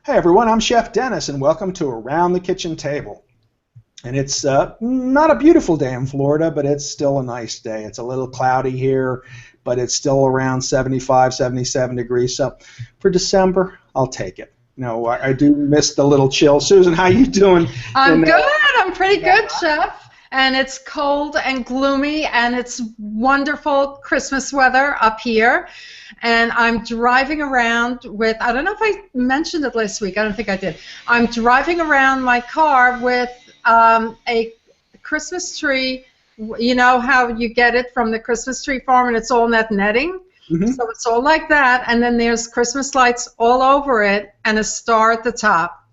Hey everyone, I'm Chef Dennis and welcome to Around the Kitchen Table. And it's not a beautiful day in Florida, but it's still a nice day. It's a little cloudy here, but it's still around 75, 77 degrees. So for December, I'll take it. You know, I do miss the little chill. Susan, how you doing? I'm good. I'm pretty good, Chef. And it's cold and gloomy, and it's wonderful Christmas weather up here. And I'm driving around with, I don't know if I mentioned it last week. I don't think I did. I'm driving around my car with a Christmas tree. You know how you get it from the Christmas tree farm, and it's all net netting? Mm-hmm. So it's all like that, and then there's Christmas lights all over it and a star at the top.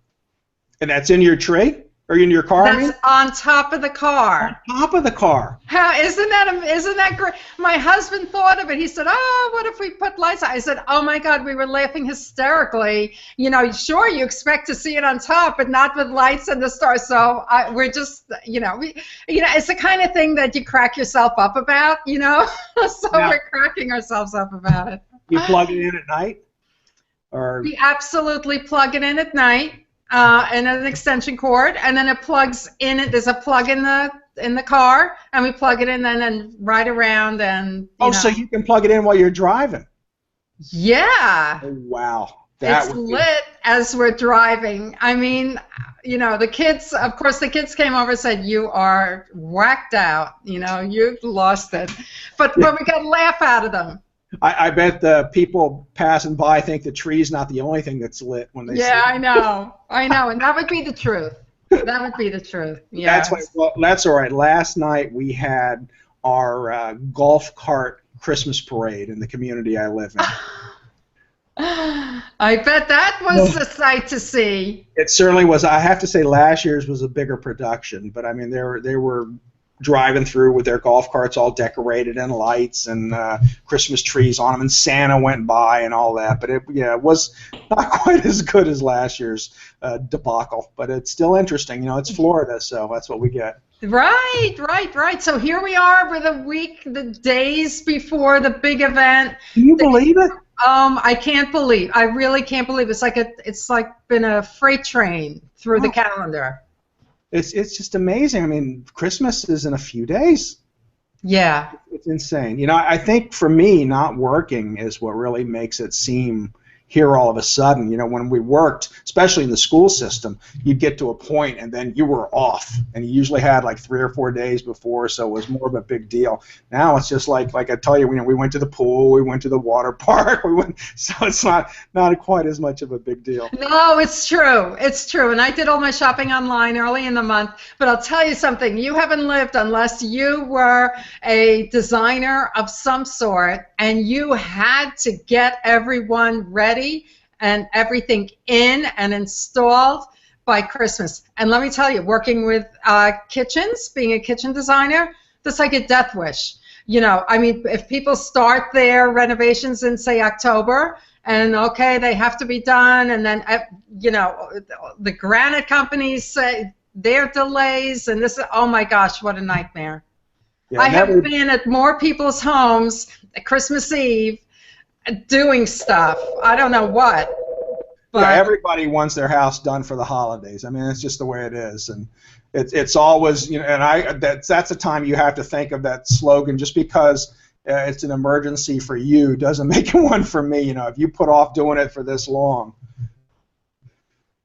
And that's in your tree? Or in your car? That's on top of the car. On top of the car. How isn't that great? My husband thought of it. He said, "Oh, what if we put lights on?" I said, "Oh my God," we were laughing hysterically. You know, sure, you expect to see it on top, but not with lights and the stars. So we're just, it's the kind of thing that you crack yourself up about, So now, we're cracking ourselves up about it. You plug it in at night, or we absolutely plug it in at night. And an extension cord, and then it plugs in. There's a plug in the car, and we plug it in, and then ride around and. So you can plug it in while you're driving. Yeah. Oh, wow. It's lit as we're driving. I mean, the kids. Of course, the kids came over and said, "You are whacked out. You've lost it," but we got a laugh out of them. I bet the people passing by think the tree's not the only thing that's lit when they see it. Yeah, I know, and that would be the truth. That would be the truth. Yeah. That's all right. Last night we had our golf cart Christmas parade in the community I live in. I bet that was a sight to see. It certainly was. I have to say last year's was a bigger production, but I mean they were driving through with their golf carts all decorated and lights and Christmas trees on them, and Santa went by and all that. But it was not quite as good as last year's debacle. But it's still interesting. It's Florida, so that's what we get. Right. So here we are with the days before the big event. Can you believe it? I can't believe. I really can't believe. It's like been a freight train through the calendar. It's just amazing. I mean, Christmas is in a few days. Yeah. It's insane. I think for me, not working is what really makes it seem here all of a sudden. When we worked, especially in the school system, you'd get to a point and then you were off. And you usually had like 3 or 4 days before, so it was more of a big deal. Now it's just like I tell you, we went to the pool, we went to the water park, so it's not quite as much of a big deal. No, it's true. It's true. And I did all my shopping online early in the month. But I'll tell you something, you haven't lived unless you were a designer of some sort and you had to get everyone ready and everything in and installed by Christmas. And let me tell you, working with kitchens, being a kitchen designer, that's like a death wish. I mean, if people start their renovations in, say, October, and okay, they have to be done, and then, the granite companies say their delays, and this is, oh my gosh, what a nightmare. Yeah, I have been at more people's homes at Christmas Eve doing stuff. I don't know what. But yeah, everybody wants their house done for the holidays. I mean, it's just the way it is, and it's always and that's the time you have to think of that slogan. Just because it's an emergency for you doesn't make it one for me. If you put off doing it for this long,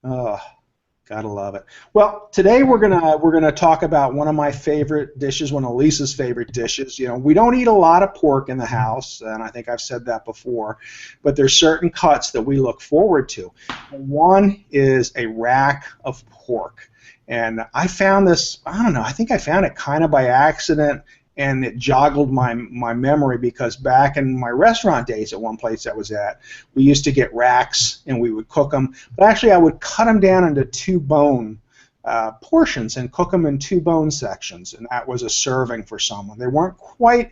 gotta love it. Well, today we're gonna talk about one of my favorite dishes, one of Lisa's favorite dishes. We don't eat a lot of pork in the house, and I think I've said that before, but there's certain cuts that we look forward to. One is a rack of pork, and I found this, I don't know, I think I found it kind of by accident, and it joggled my memory because back in my restaurant days at one place I was at, we used to get racks and we would cook them. But actually I would cut them down into 2 bone portions and cook them in 2 bone sections, and that was a serving for someone. They weren't quite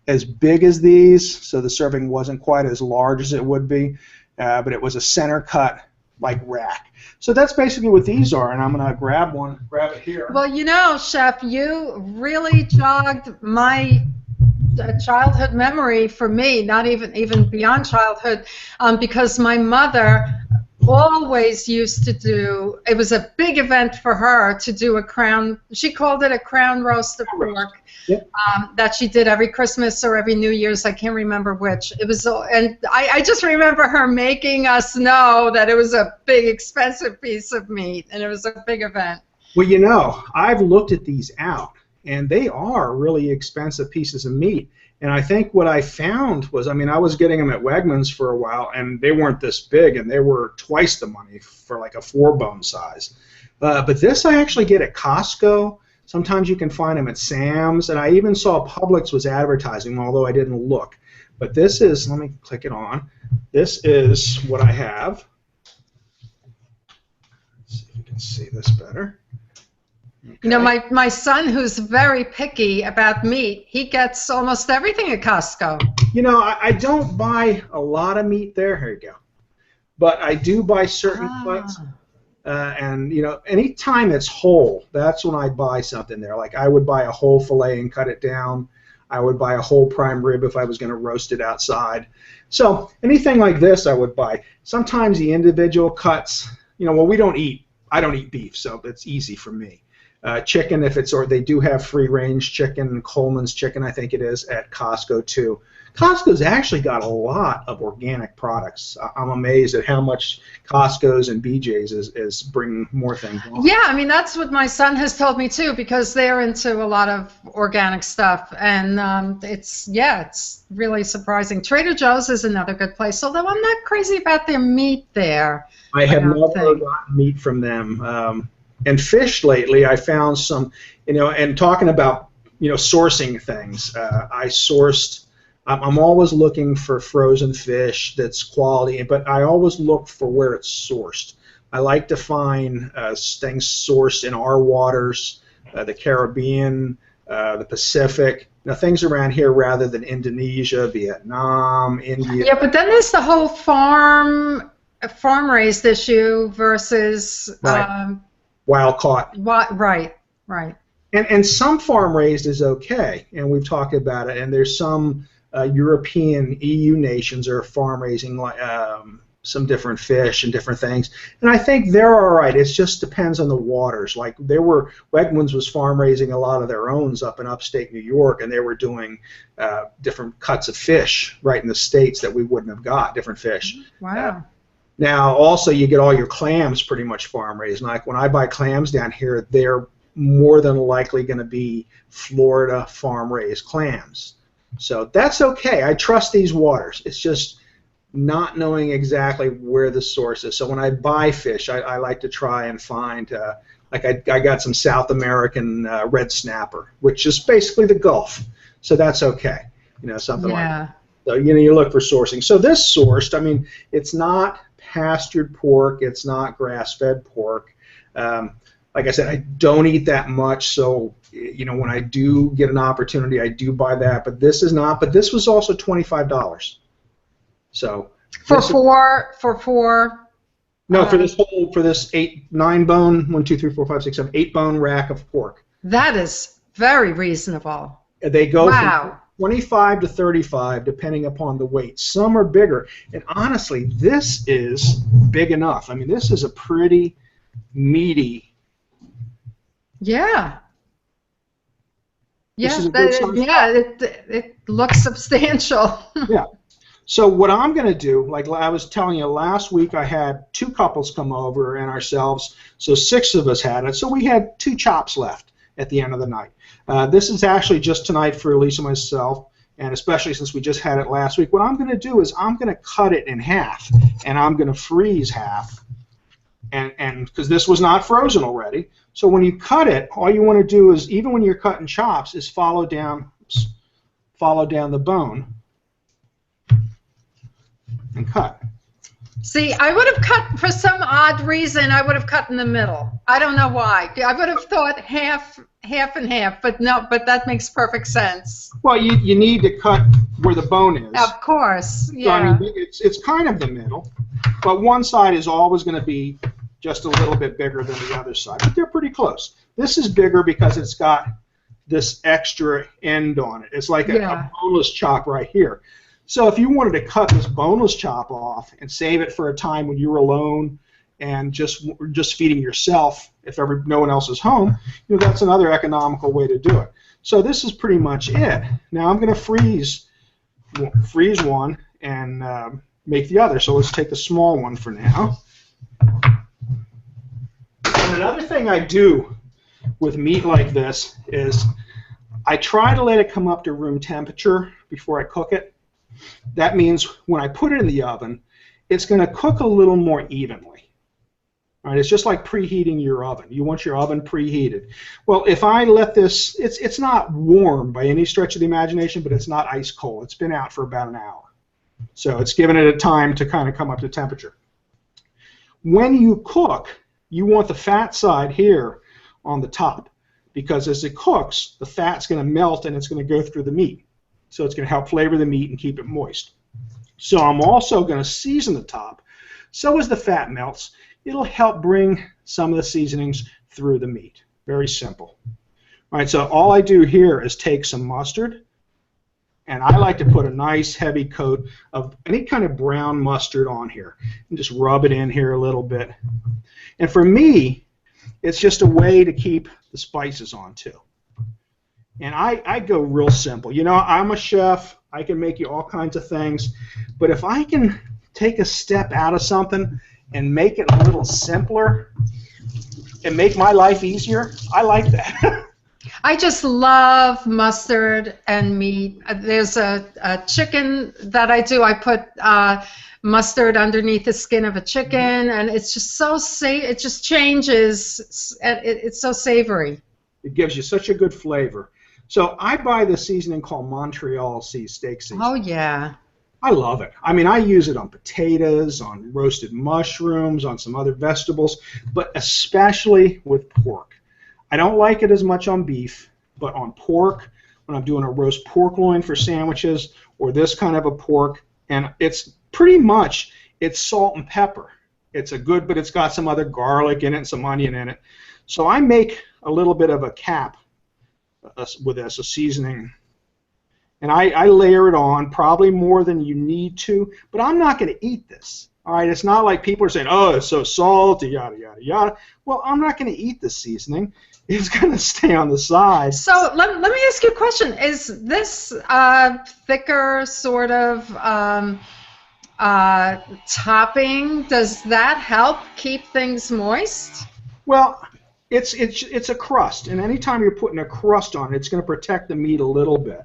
as big as these, so the serving wasn't quite as large as it would be, but it was a center cut like rack. So that's basically what these are, and I'm going to grab it here. Well, Chef, you really jogged my childhood memory for me, not even beyond childhood, because my mother always used to do, it was a big event for her to do a crown, she called it a crown roast of pork. Yep. That she did every Christmas or every New Year's, I can't remember which. It was, and I just remember her making us know that it was a big, expensive piece of meat, and it was a big event. Well, you know, I've looked at these out, and they are really expensive pieces of meat. And I think what I found was, I mean, I was getting them at Wegmans for a while, and they weren't this big, and they were twice the money for like a 4-bone size. But this I actually get at Costco. Sometimes you can find them at Sam's, and I even saw Publix was advertising them, although I didn't look. But this is, let me click it on. This is what I have. Let's see if you can see this better. Okay. You know, my son, who's very picky about meat, he gets almost everything at Costco. You know, I don't buy a lot of meat there. Here you go. But I do buy certain cuts. And, you know, anytime it's whole, that's when I buy something there. Like I would buy a whole filet and cut it down. I would buy a whole prime rib if I was going to roast it outside. So anything like this I would buy. Sometimes the individual cuts, you know, well, I don't eat beef, so it's easy for me. Chicken, if it's, or they do have free-range chicken, Coleman's chicken, I think it is, at Costco too. Costco's actually got a lot of organic products. I'm amazed at how much Costco's and BJ's is bringing more things on. Yeah, I mean, that's what my son has told me too, because they're into a lot of organic stuff, and it's really surprising. Trader Joe's is another good place, although I'm not crazy about their meat there. I have never gotten meat from them. And fish lately, I found some, you know, and talking about, you know, sourcing things, I'm always looking for frozen fish that's quality, but I always look for where it's sourced. I like to find things sourced in our waters, the Caribbean, the Pacific, things around here rather than Indonesia, Vietnam, India. Yeah, but then there's the whole farm-raised issue versus... Right. Wild caught. Right. And some farm raised is okay, and we've talked about it. And there's some European EU nations are farm raising some different fish and different things, and I think they're all right. It just depends on the waters. Like Wegmans was farm raising a lot of their owns up in upstate New York, and they were doing different cuts of fish right in the States that we wouldn't have got, different fish. Wow. Now, also, you get all your clams pretty much farm-raised. Like when I buy clams down here, they're more than likely going to be Florida farm-raised clams. So that's okay. I trust these waters. It's just not knowing exactly where the source is. So when I buy fish, I like to try and find, like I got some South American red snapper, which is basically the Gulf. So that's okay. You know, something like that. So, you know, you look for sourcing. So this sourced, I mean, it's not pastured pork, it's not grass-fed pork. Like I said, I don't eat that much, so you know, when I do get an opportunity, I do buy that. But this is not. But this was also $25. So for four. No, for this 9-bone 1, 2, 3, 4, 5, 6, 7, 8-bone rack of pork. That is very reasonable. They go from 25 to 35, depending upon the weight. Some are bigger, and honestly, this is big enough. I mean, this is a pretty meaty. Yeah. It looks substantial. Yeah. So what I'm going to do, like I was telling you last week, I had 2 couples come over and ourselves, so 6 of us had it. So we had 2 chops left at the end of the night. This is actually just tonight for Elise and myself, and especially since we just had it last week. What I'm going to do is I'm going to cut it in half, and I'm going to freeze half, and because this was not frozen already. So when you cut it, all you want to do is, even when you're cutting chops, is follow down the bone and cut. See, I would have cut, for some odd reason, I would have cut in the middle. I don't know why. I would have thought half and half, but no, but that makes perfect sense. Well, you need to cut where the bone is. Of course, yeah. So, I mean, it's kind of the middle, but one side is always going to be just a little bit bigger than the other side, but they're pretty close. This is bigger because it's got this extra end on it. It's like a boneless chop right here. So if you wanted to cut this boneless chop off and save it for a time when you were alone and just feeding yourself if ever no one else is home, that's another economical way to do it. So this is pretty much it. Now I'm going to freeze one and make the other. So let's take the small one for now. And another thing I do with meat like this is I try to let it come up to room temperature before I cook it. That means when I put it in the oven, it's going to cook a little more evenly. All right, it's just like preheating your oven. You want your oven preheated. Well, if I let this, it's not warm by any stretch of the imagination, but it's not ice cold. It's been out for about an hour. So it's given it a time to kind of come up to temperature. When you cook, you want the fat side here on the top, because as it cooks, the fat's going to melt and it's going to go through the meat. So it's going to help flavor the meat and keep it moist. So I'm also going to season the top. So as the fat melts, it'll help bring some of the seasonings through the meat. Very simple. All right, so all I do here is take some mustard, and I like to put a nice heavy coat of any kind of brown mustard on here and just rub it in here a little bit. And for me, it's just a way to keep the spices on too. And I go real simple. I'm a chef. I can make you all kinds of things. But if I can take a step out of something and make it a little simpler and make my life easier, I like that. I just love mustard and meat. There's a chicken that I do. I put mustard underneath the skin of a chicken, and it's just so it just changes. It's so savory. It gives you such a good flavor. So I buy the seasoning called Montreal steak seasoning. Oh, yeah. I love it. I mean, I use it on potatoes, on roasted mushrooms, on some other vegetables, but especially with pork. I don't like it as much on beef, but on pork, when I'm doing a roast pork loin for sandwiches or this kind of a pork, and it's pretty much, it's salt and pepper. It's but it's got some other garlic in it and some onion in it. So I make a little bit of a cap with this, a seasoning, and I layer it on, probably more than you need to, but I'm not going to eat this. All right, it's not like people are saying, oh, it's so salty, yada, yada, yada. Well, I'm not going to eat this seasoning. It's going to stay on the side. So let me ask you a question. Is this thicker sort of topping, does that help keep things moist? Well, it's a crust, and anytime you're putting a crust on it, it's going to protect the meat a little bit.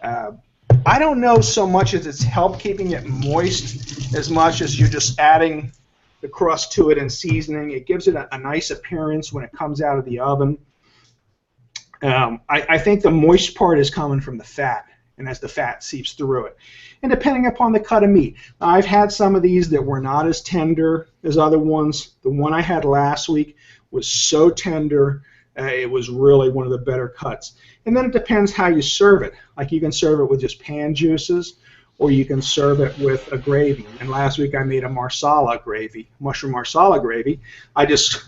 I don't know so much as it's help keeping it moist as much as you're just adding the crust to it and seasoning. It gives it a nice appearance when it comes out of the oven. I think the moist part is coming from the fat, and as the fat seeps through it. And depending upon the cut of meat. I've had some of these that were not as tender as other ones. The one I had last week was so tender, it was really one of the better cuts. And then it depends how you serve it. Like you can serve it with just pan juices, or you can serve it with a gravy. And last week I made a marsala gravy, mushroom marsala gravy. I just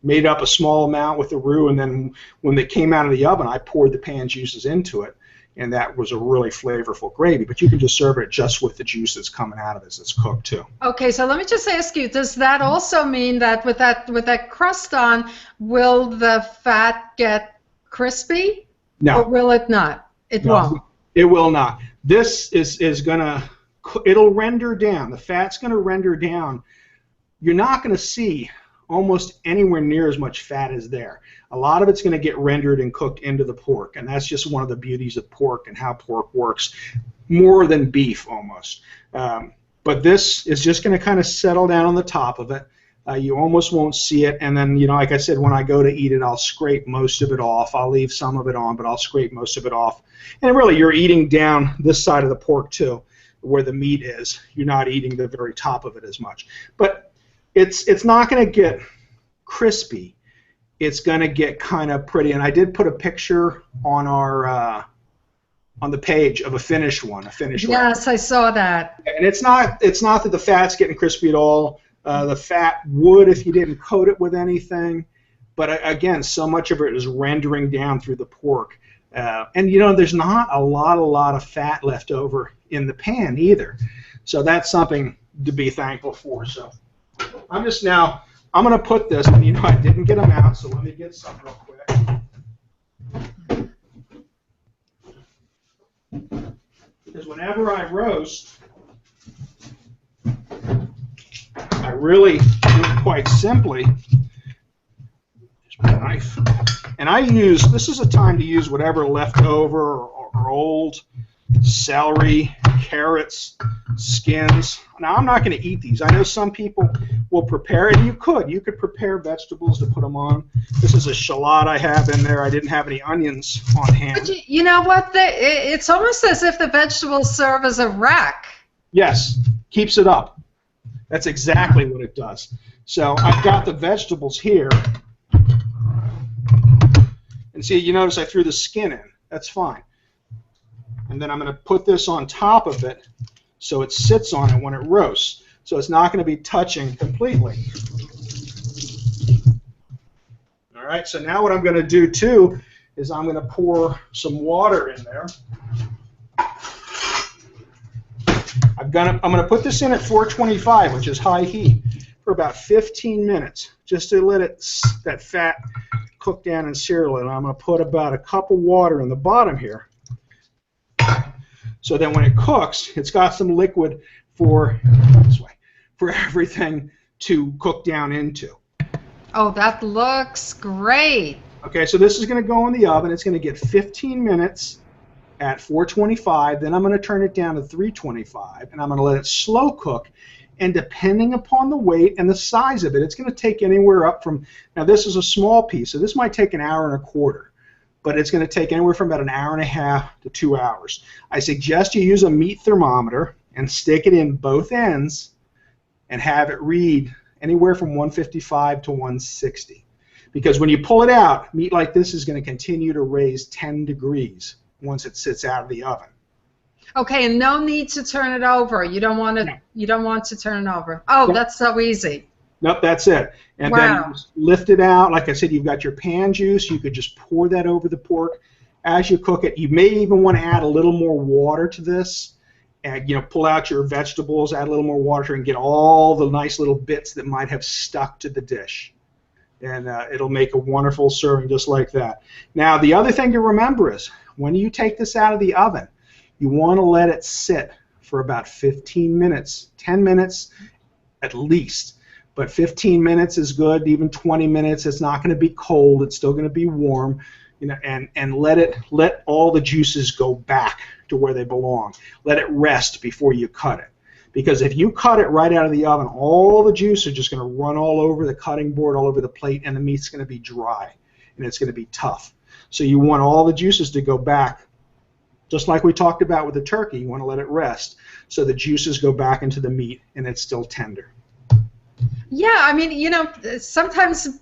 made up a small amount with the roux, and then when they came out of the oven, I poured the pan juices into it, and that was a really flavorful gravy. But you can just serve it just with the juice that's coming out of it as it's cooked too. Okay, so let me just ask you, does that also mean that with that crust on, will the fat get crispy? No. Or will it not? It won't. It will not. This is gonna, it'll render down. The fat's gonna render down. You're not gonna see almost anywhere near as much fat as there. A lot of it's going to get rendered and cooked into the pork, and that's just one of the beauties of pork and how pork works, more than beef almost. But this is just going to kind of settle down on the top of it. You almost won't see it, and then, like I said, when I go to eat it, I'll scrape most of it off. I'll leave some of it on, but I'll scrape most of it off. And really, you're eating down this side of the pork too, where the meat is. You're not eating the very top of it as much. But it's not going to get crispy. It's going to get kind of pretty. And I did put a picture on our on the page of a finished one, Yes, I saw that. And it's not that the fat's getting crispy at all. The fat would if you didn't coat it with anything. But again, so much of it is rendering down through the pork And there's not a lot of fat left over in the pan either. So that's something to be thankful for. So I'm going to put this, and I didn't get them out, so let me get some real quick. Because whenever I roast, I really do it quite simply. Here's my knife. And this is a time to use whatever leftover or old celery, carrots, skins. Now, I'm not going to eat these. I know some people will prepare it. You could prepare vegetables to put them on. This is a shallot I have in there. I didn't have any onions on hand. But you know what? It's almost as if the vegetables serve as a rack. Yes, keeps it up. That's exactly what it does. So I've got the vegetables here. And see, you notice I threw the skin in. That's fine. And then I'm going to put this on top of it so it sits on it when it roasts. So it's not going to be touching completely. All right, so now what I'm going to do too is I'm going to pour some water in there. I'm going to put this in at 425, which is high heat, for about 15 minutes, just to let that fat cook down and sear a little. I'm going to put about a cup of water in the bottom here. So then when it cooks, it's got some liquid for everything to cook down into. Oh, that looks great. Okay, so this is going to go in the oven. It's going to get 15 minutes at 425. Then I'm going to turn it down to 325, and I'm going to let it slow cook. And depending upon the weight and the size of it, it's going to take anywhere up from, now this is a small piece, so this might take an hour and a quarter. But it's going to take anywhere from about an hour and a half to 2 hours. I suggest you use a meat thermometer and stick it in both ends and have it read anywhere from 155 to 160. Because when you pull it out, meat like this is going to continue to raise 10 degrees once it sits out of the oven. Okay, and no need to turn it over. You don't want to. No. You don't want to turn it over. Oh, nope. That's so easy. Nope, that's it. And then you just lift it out. Like I said, you've got your pan juice. You could just pour that over the pork as you cook it. You may even want to add a little more water to this. And pull out your vegetables, add a little more water, and get all the nice little bits that might have stuck to the dish. And it'll make a wonderful serving just like that. Now, the other thing to remember is when you take this out of the oven, you want to let it sit for about 15 minutes, 10 minutes at least. But 15 minutes is good, even 20 minutes. It's not going to be cold. It's still going to be warm, and let all the juices go back to where they belong. Let it rest before you cut it. Because if you cut it right out of the oven, all the juice are just going to run all over the cutting board, all over the plate, and the meat's going to be dry, and it's going to be tough. So you want all the juices to go back. Just like we talked about with the turkey, you want to let it rest so the juices go back into the meat and it's still tender. Yeah, I mean, sometimes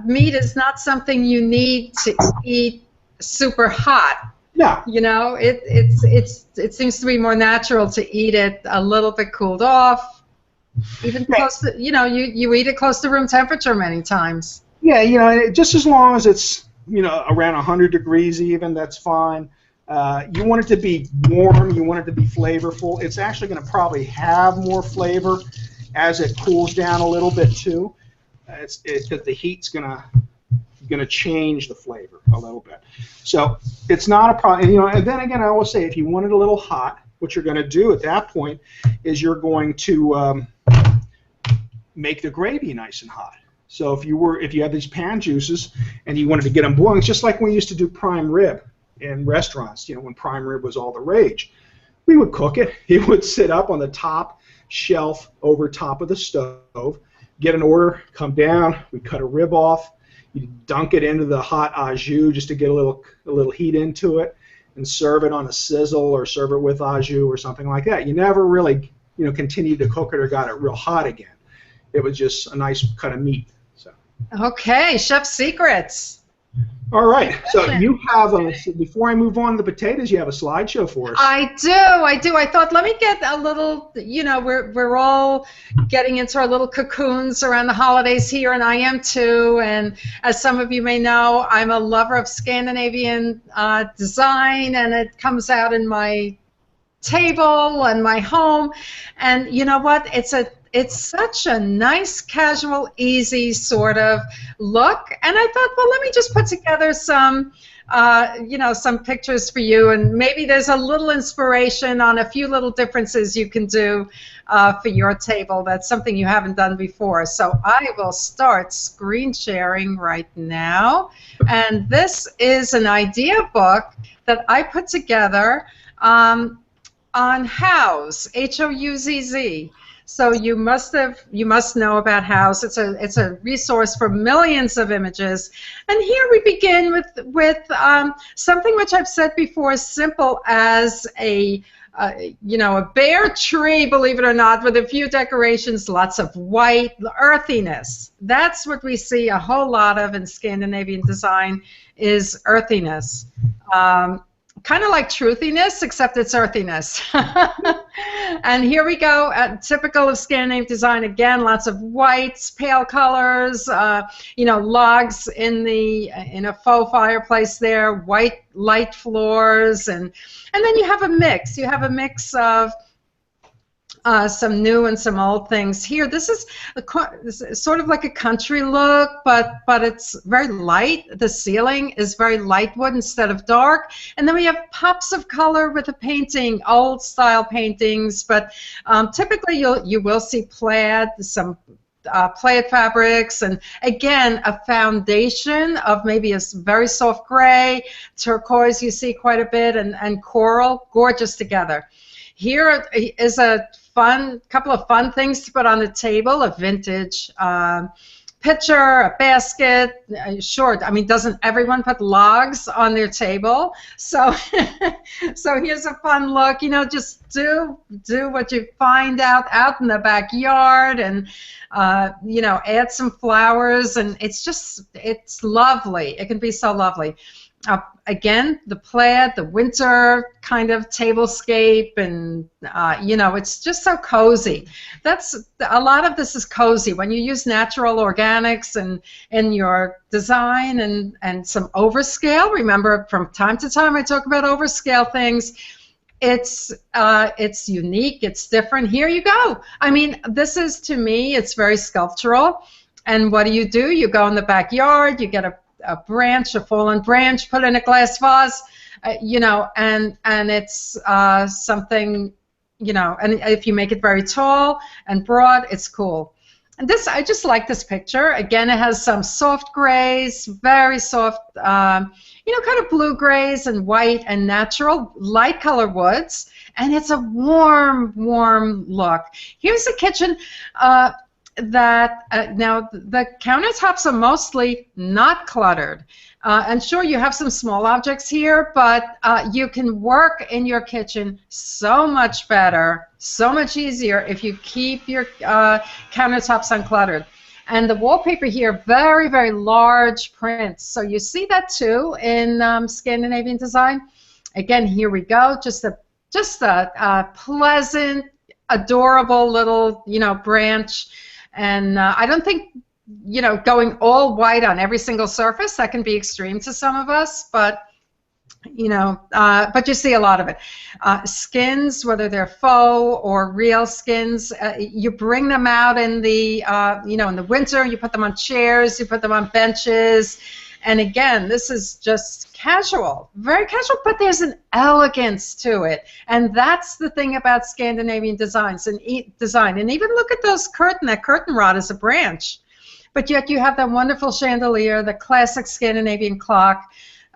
meat is not something you need to eat super hot. No. It seems to be more natural to eat it a little bit cooled off, even close to, you eat it close to room temperature many times. Yeah, just as long as it's, around 100 degrees even, that's fine. You want it to be warm, you want it to be flavorful. It's actually going to probably have more flavor as it cools down a little bit too. It's because the heat's going to change the flavor a little bit. So it's not a problem. And then again, I will say, if you want it a little hot, what you're going to do at that point is you're going to make the gravy nice and hot. So if you have these pan juices and you wanted to get them boiling, it's just like we used to do prime rib in restaurants, when prime rib was all the rage. We would cook it. It would sit up on the top shelf over top of the stove, get an order, come down, we cut a rib off, you dunk it into the hot au jus just to get a little heat into it, and serve it on a sizzle or serve it with au jus or something like that. You never really continued to cook it or got it real hot again. It was just a nice cut of meat. So. Okay, chef secrets. All right. So you have so before I move on to the potatoes, you have a slideshow for us. I do. I thought, let me get a little, we're all getting into our little cocoons around the holidays here, and I am too. And as some of you may know, I'm a lover of Scandinavian design, and it comes out in my table and my home. And you know what? It's such a nice, casual, easy sort of look. And I thought, well, let me just put together some, some pictures for you. And maybe there's a little inspiration on a few little differences you can do for your table. That's something you haven't done before. So I will start screen sharing right now. And this is an idea book that I put together on Houzz, Houzz. So you must know about Houzz. It's a resource for millions of images. And here we begin with something which I've said before, as simple as a bare tree, believe it or not, with a few decorations, lots of white, earthiness. That's what we see a whole lot of in Scandinavian design, is earthiness. Kind of like truthiness, except it's earthiness. And here we go, typical of Scandinavian design. Again, lots of whites, pale colors, logs in a faux fireplace there, white light floors, and then you have a mix. You have a mix of some new and some old things. Here, this is sort of like a country look, but it's very light. The ceiling is very light wood instead of dark. And then we have pops of color with the painting, old style paintings, but typically you will see plaid, some plaid fabrics, and again a foundation of maybe a very soft gray, turquoise you see quite a bit, and coral, gorgeous together. Here is a couple of fun things to put on the table: a vintage pitcher, a basket. Sure, I mean, doesn't everyone put logs on their table? So, so here's a fun look. Just do what you find out in the backyard, and add some flowers, and it's lovely. It can be so lovely. Again, the plaid, the winter kind of tablescape, and it's just so cozy. A lot of this is cozy when you use natural organics and in your design, and some overscale. Remember, from time to time I talk about overscale things. It's unique, it's different. Here you go. I mean, this is, to me, it's very sculptural. And what do? You go in the backyard, you get a branch, a fallen branch, put in a glass vase, and it's something, and if you make it very tall and broad, it's cool. And I just like this picture. Again, it has some soft grays, very soft, kind of blue grays and white and natural light color woods, and it's a warm, warm look. Here's the kitchen. Now the countertops are mostly not cluttered, and sure, you have some small objects here, but you can work in your kitchen so much better, so much easier if you keep your countertops uncluttered. And the wallpaper here, very, very large prints, so you see that too in Scandinavian design. Again, here we go, just a pleasant, adorable little branch. And I don't think, going all white on every single surface, that can be extreme to some of us, but you see a lot of it. Skins, whether they're faux or real skins, you bring them out in the, in the winter. You put them on chairs, you put them on benches, and again, this is just casual, very casual, but there's an elegance to it, and that's the thing about Scandinavian designs and design. And even look at those that curtain rod is a branch, but yet you have that wonderful chandelier, the classic Scandinavian clock,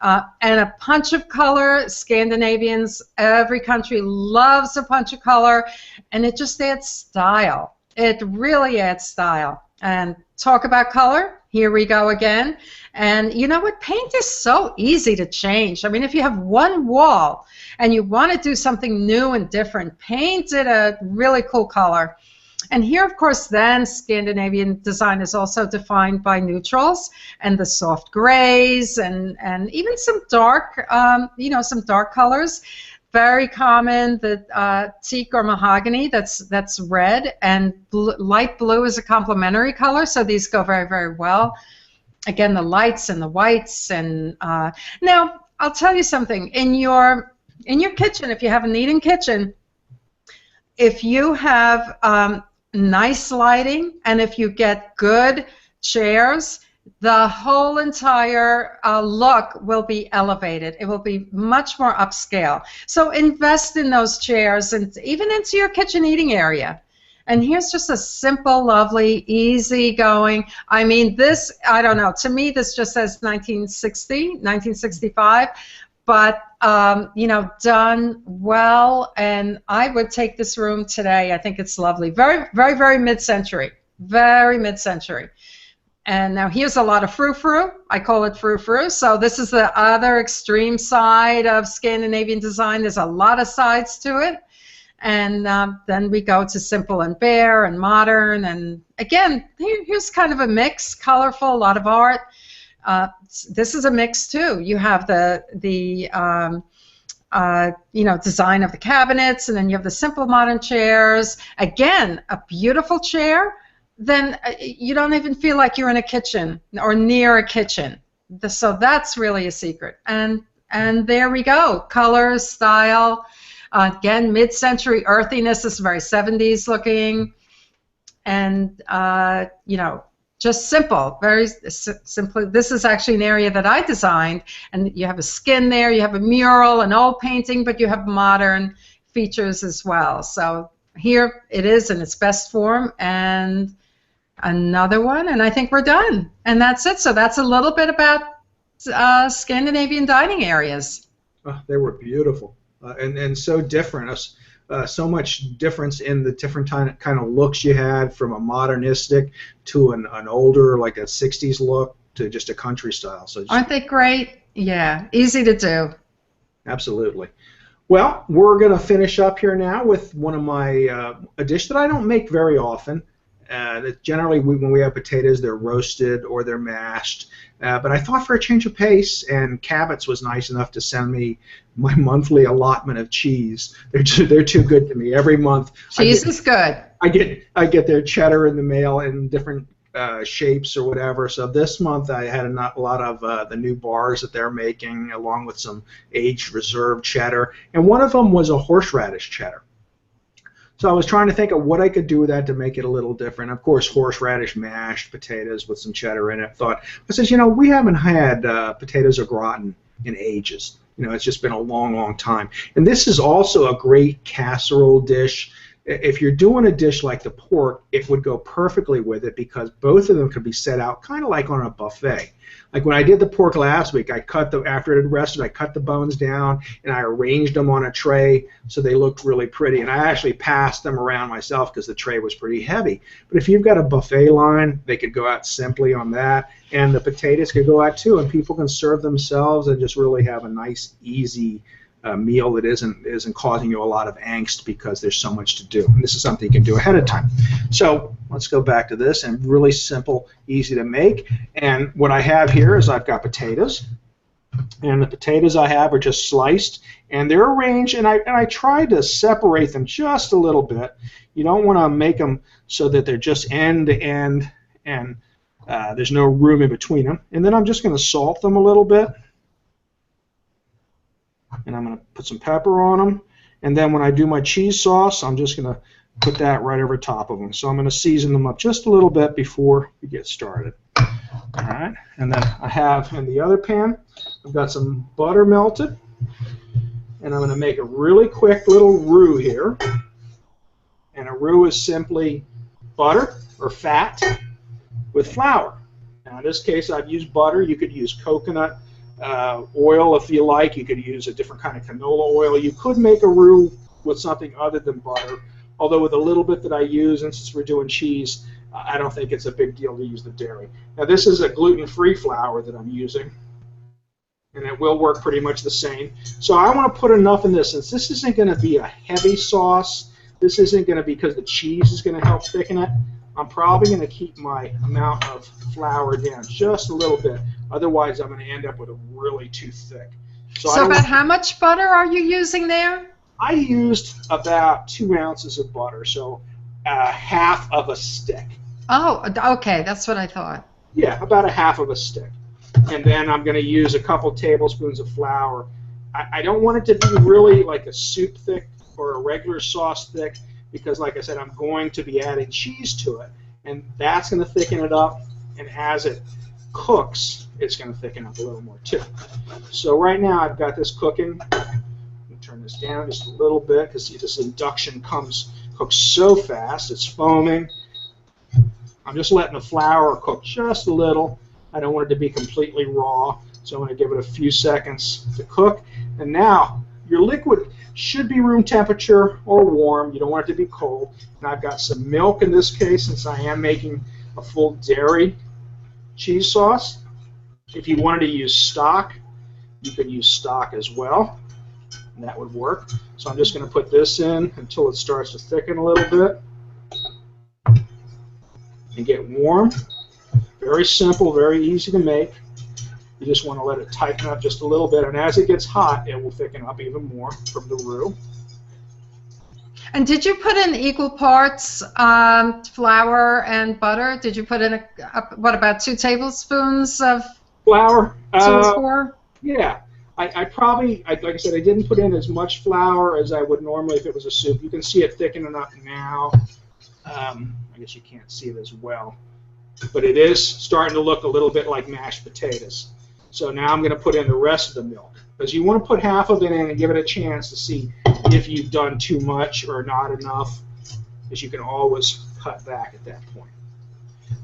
and a punch of color. Scandinavians, every country loves a punch of color, and it just adds style. It really adds style. And talk about color, here we go again. And you know what? Paint is so easy to change. I mean, if you have one wall and you want to do something new and different, paint it a really cool color. And here, of course, then Scandinavian design is also defined by neutrals and the soft grays and even some dark, some dark colors. Very common, the teak or mahogany, that's red, and light blue is a complementary color, so these go very, very well. Again, the lights and the whites. And now, I'll tell you something. In your kitchen, if you have a neat kitchen, if you have nice lighting and if you get good chairs, the whole entire look will be elevated. It will be much more upscale. So invest in those chairs and even into your kitchen eating area. And here's just a simple, lovely, easy going. I mean, this, I don't know, to me this just says 1960, 1965. But, done well, and I would take this room today. I think it's lovely. Very, very, very mid-century. Very mid-century. And now here's a lot of frou-frou. I call it frou-frou. So this is the other extreme side of Scandinavian design. There's a lot of sides to it. And then we go to simple and bare and modern. And again, here's kind of a mix, colorful, a lot of art. This is a mix too. You have the design of the cabinets, and then you have the simple modern chairs. Again, a beautiful chair. Then you don't even feel like you're in a kitchen or near a kitchen. So that's really a secret. And there we go. Color, style. Again, mid-century earthiness is very 70s looking, and just simple, very simply. This is actually an area that I designed, and you have a skin there, you have a mural, an old painting, but you have modern features as well. So here it is in its best form, and another one, and I think we're done. And that's it. So that's a little bit about Scandinavian dining areas. Oh, they were beautiful, and so different. So much difference in the different kind of looks you had, from a modernistic to an older, like a 60s look, to just a country style. So aren't they great? Yeah, easy to do. Absolutely. Well, we're going to finish up here now with one of my a dish that I don't make very often. Generally, when we have potatoes, they're roasted or they're mashed. But I thought for a change of pace, and Cabot's was nice enough to send me my monthly allotment of cheese. They're too good to me. Every month, cheese is good. I get their cheddar in the mail in different shapes or whatever. So this month I had a lot of the new bars that they're making, along with some aged reserve cheddar, and one of them was a horseradish cheddar. So I was trying to think of what I could do with that to make it a little different. Of course, horseradish mashed potatoes with some cheddar in it. I said, we haven't had potatoes au gratin in ages. It's just been a long, long time. And this is also a great casserole dish. If you're doing a dish like the pork, it would go perfectly with it, because both of them could be set out kind of like on a buffet. Like when I did the pork last week, after it had rested, I cut the bones down and I arranged them on a tray so they looked really pretty. And I actually passed them around myself because the tray was pretty heavy. But if you've got a buffet line, they could go out simply on that, and the potatoes could go out too, and people can serve themselves and just really have a nice, easy meal that isn't causing you a lot of angst because there's so much to do. And this is something you can do ahead of time. So let's go back to this, and really simple, easy to make. And what I have here is I've got potatoes, and the potatoes I have are just sliced, and they're arranged, and I tried to separate them just a little bit. You don't want to make them so that they're just end to end, and there's no room in between them. And then I'm just going to salt them a little bit. And I'm going to put some pepper on them. And then when I do my cheese sauce, I'm just going to put that right over top of them. So I'm going to season them up just a little bit before we get started. All right. And then I have in the other pan, I've got some butter melted. And I'm going to make a really quick little roux here. And a roux is simply butter or fat with flour. Now in this case, I've used butter. You could use coconut oil if you like. You could use a different kind of canola oil. You could make a roux with something other than butter, although with a little bit that I use, and since we're doing cheese, I don't think it's a big deal to use the dairy. Now this is a gluten-free flour that I'm using, and it will work pretty much the same. So I want to put enough in this, since this isn't going to be a heavy sauce. This isn't going to be because the cheese is going to help thicken it. I'm probably going to keep my amount of flour down just a little bit. Otherwise, I'm going to end up with a really too thick. So about how much butter are you using there? I used about 2 ounces of butter, so half of a stick. Oh, okay, that's what I thought. Yeah, about a half of a stick. And then I'm going to use a couple tablespoons of flour. I don't want it to be really like a soup thick or a regular sauce thick because, like I said, I'm going to be adding cheese to it. And that's going to thicken it up. And as it cooks, it's going to thicken up a little more too. So right now I've got this cooking. Turn this down just a little bit because this induction cooks so fast. It's foaming. I'm just letting the flour cook just a little. I don't want it to be completely raw, so I'm going to give it a few seconds to cook. And now your liquid should be room temperature or warm. You don't want it to be cold. And I've got some milk in this case since I am making a full dairy cheese sauce. If you wanted to use stock, you could use stock as well. And that would work. So I'm just going to put this in until it starts to thicken a little bit and get warm. Very simple, very easy to make. You just want to let it tighten up just a little bit, and as it gets hot, it will thicken up even more from the roux. And did you put in equal parts flour and butter? Did you put in what about 2 tablespoons of flour? 2 or 4? Yeah. I probably, like I said, I didn't put in as much flour as I would normally if it was a soup. You can see it thickening up now. I guess you can't see it as well. But it is starting to look a little bit like mashed potatoes. So now I'm going to put in the rest of the milk. Because you want to put half of it in and give it a chance to see if you've done too much or not enough. Because you can always cut back at that point.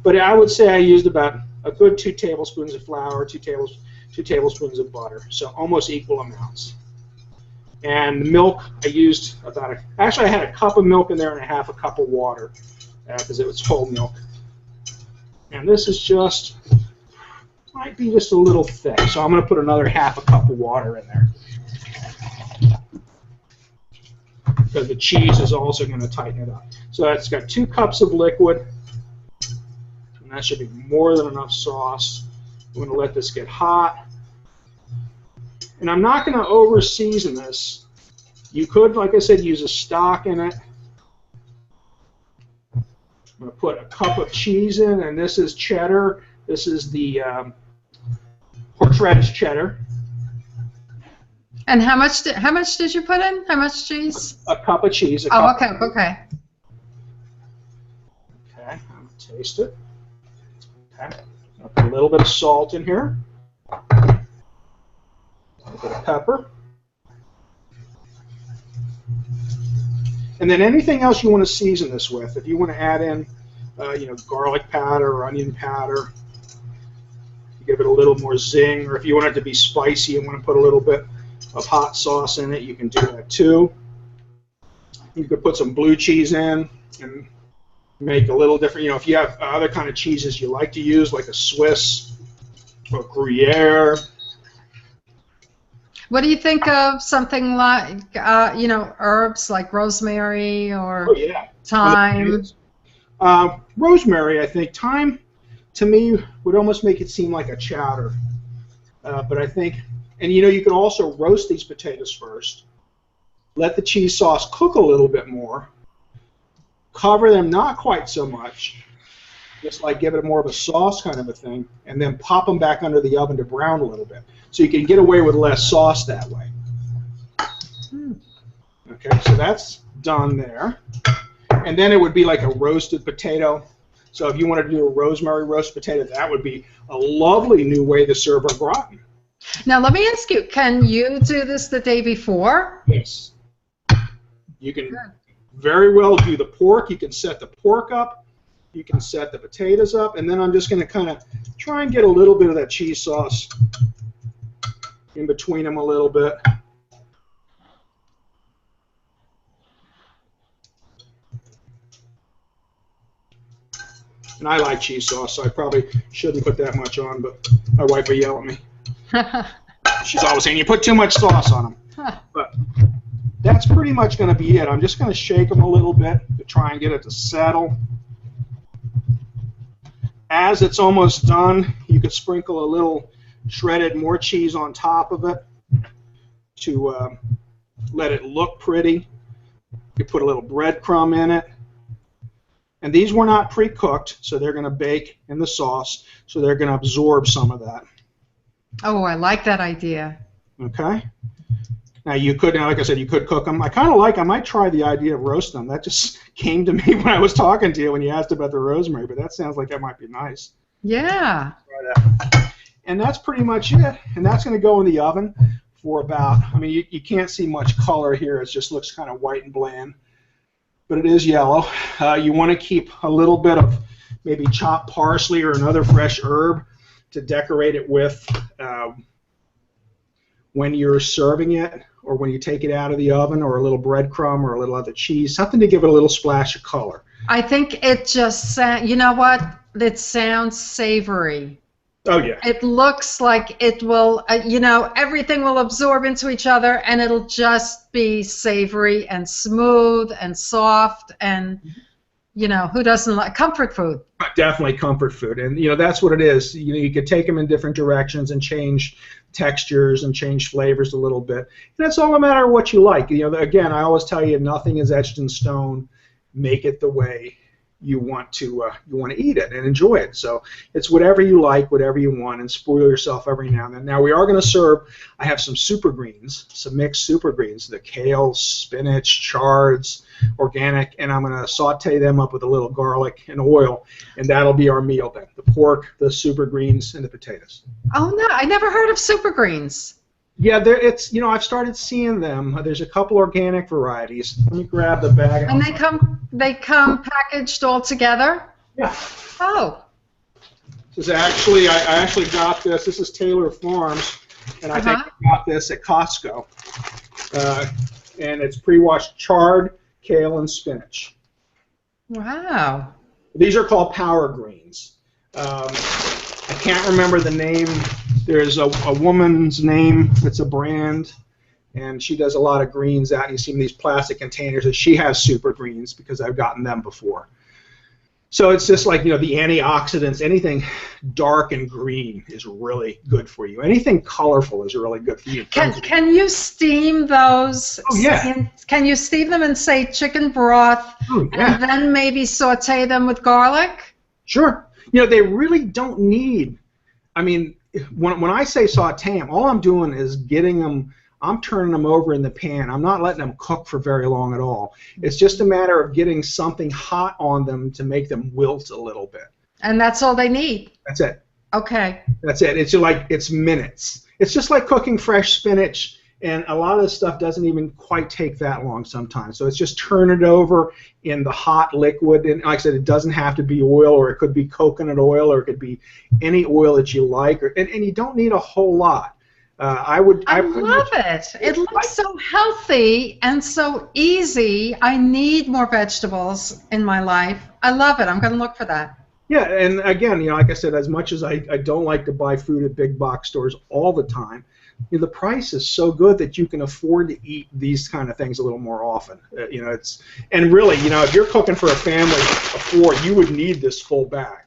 But I would say I used about a good 2 tablespoons of flour, 2 tablespoons of butter, so almost equal amounts. And the milk, I used about actually I had a cup of milk in there and a half a cup of water because it was whole milk. And this is just, might be just a little thick, so I'm going to put another half a cup of water in there. Because the cheese is also going to tighten it up. So it's got 2 cups of liquid, and that should be more than enough sauce. I'm going to let this get hot. And I'm not going to over-season this. You could, like I said, use a stock in it. I'm going to put a cup of cheese in, and this is cheddar. This is the horseradish cheddar. And how much did you put in? How much cheese? A cup of cheese. Okay. Okay, I'm going to taste it. Okay. I'll put a little bit of salt in here. A little bit of pepper. And then anything else you want to season this with. If you want to add in, garlic powder or onion powder, give it a little more zing. Or if you want it to be spicy and want to put a little bit of hot sauce in it, you can do that too. You could put some blue cheese in and make a little different. If you have other kind of cheeses you like to use, like a Swiss or Gruyere. What do you think of something like, herbs like rosemary or thyme? Rosemary, I think. Thyme, to me, would almost make it seem like a chowder. But I think, and you can also roast these potatoes first. Let the cheese sauce cook a little bit more. Cover them not quite so much, just like give it more of a sauce kind of a thing, and then pop them back under the oven to brown a little bit. So you can get away with less sauce that way. Okay, so that's done there. And then it would be like a roasted potato. So if you wanted to do a rosemary roast potato, that would be a lovely new way to serve a gratin. Now let me ask you, can you do this the day before? Yes. You can very well do the pork. You can set the pork up. You can set the potatoes up. And then I'm just going to kind of try and get a little bit of that cheese sauce in between them a little bit. And I like cheese sauce, so I probably shouldn't put that much on, but my wife will yell at me. She's always saying, you put too much sauce on them. But that's pretty much going to be it. I'm just going to shake them a little bit to try and get it to settle. As it's almost done, you could sprinkle a little shredded more cheese on top of it to let it look pretty. You put a little breadcrumb in it. And these were not pre-cooked, so they're going to bake in the sauce, so they're going to absorb some of that. Oh, I like that idea. Okay. Now you could, like I said, you could cook them. I kind of like, I might try the idea of roasting them. That just came to me when I was talking to you when you asked about the rosemary, but that sounds like that might be nice. Yeah. And that's pretty much it. And that's going to go in the oven for about, I mean, you can't see much color here. It just looks kind of white and bland, but it is yellow. You want to keep a little bit of maybe chopped parsley or another fresh herb to decorate it with when you're serving it, or when you take it out of the oven, or a little breadcrumb or a little other cheese, something to give it a little splash of color. I think it just you know what? It sounds savory. Oh, yeah. It looks like it will, you know, everything will absorb into each other, and it'll just be savory and smooth and soft, and, you know, who doesn't like comfort food? Definitely comfort food. And, you know, that's what it is. You know, you could take them in different directions and change textures and change flavors a little bit. And it's all a matter of what you like. You know, again, I always tell you, nothing is etched in stone. Make it the way you want to eat it and enjoy it. So it's whatever you like, whatever you want, and spoil yourself every now and then. Now we are going to serve, I have some super greens, some mixed super greens, the kale, spinach, chards, organic, and I'm going to saute them up with a little garlic and oil, and that'll be our meal then. The pork, the super greens, and the potatoes. Oh, no, I never heard of super greens. Yeah, it's, you know, I've started seeing them. There's a couple organic varieties. Let me grab the bag. And they come packaged all together? Yeah. Oh. This is actually, I actually got this. This is Taylor Farms, and I think I got this at Costco. And it's pre-washed chard, kale, and spinach. Wow. These are called power greens. I can't remember the name. There's a woman's name that's a brand, and she does a lot of greens out. You see in these plastic containers, and she has super greens because I've gotten them before. So it's just like, you know, the antioxidants, anything dark and green is really good for you. Anything colorful is really good for you. Can you steam those? Oh, yeah. Can you steam them in, say, chicken broth, and then maybe saute them with garlic? Sure. You know, they really don't need, I mean, when I say saute them, all I'm doing is getting them, I'm turning them over in the pan. I'm not letting them cook for very long at all. It's just a matter of getting something hot on them to make them wilt a little bit. And that's all they need? That's it. Okay. That's it. It's like, it's minutes. It's just like cooking fresh spinach, and a lot of this stuff doesn't even quite take that long sometimes. So it's just turn it over in the hot liquid, and like I said, it doesn't have to be oil, or it could be coconut oil, or it could be any oil that you like, and you don't need a whole lot. I love it. It looks so healthy and so easy. I need more vegetables in my life. I love it. I'm going to look for that. Yeah, and again, you know, like I said, as much as I don't like to buy food at big box stores all the time, you know, the price is so good that you can afford to eat these kind of things a little more often. You know, it's, and really, you know, if you're cooking for a family of 4, you would need this full bag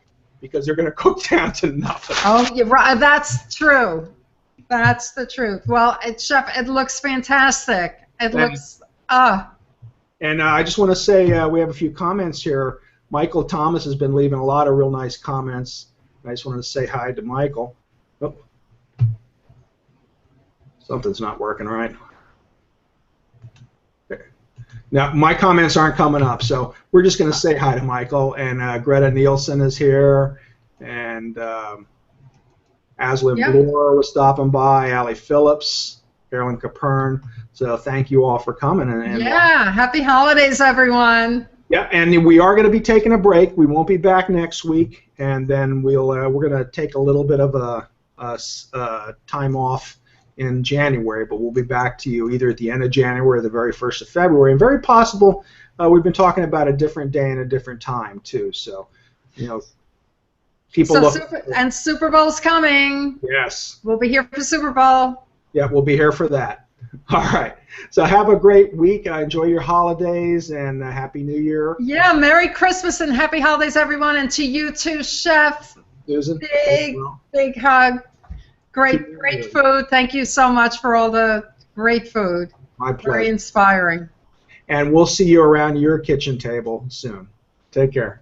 because they're going to cook down to nothing. Oh, you're right. That's true. That's the truth. Well, Chef, it looks fantastic. It looks, And I just want to say we have a few comments here. Michael Thomas has been leaving a lot of real nice comments. I just wanted to say hi to Michael. Oh. Something's not working right. Okay. Now, my comments aren't coming up, so we're just going to say hi to Michael. And Greta Nielsen is here, and Aslyn Bloor was stopping by, Allie Phillips, Carolyn Capern. So thank you all for coming. And happy holidays, everyone. Yeah, and we are going to be taking a break. We won't be back next week, and then we're going to take a little bit of a time off in January, but we'll be back to you either at the end of January or the very 1st of February. And very possible, we've been talking about a different day and a different time too. So, you know, people look. And Super Bowl's coming. Yes. We'll be here for Super Bowl. Yeah, we'll be here for that. All right. So have a great week. Enjoy your holidays and Happy New Year. Yeah, Merry Christmas and Happy Holidays, everyone. And to you too, Chef. Susan. Big hug. Great food. Thank you so much for all the great food. My pleasure. Very inspiring. And we'll see you around your kitchen table soon. Take care.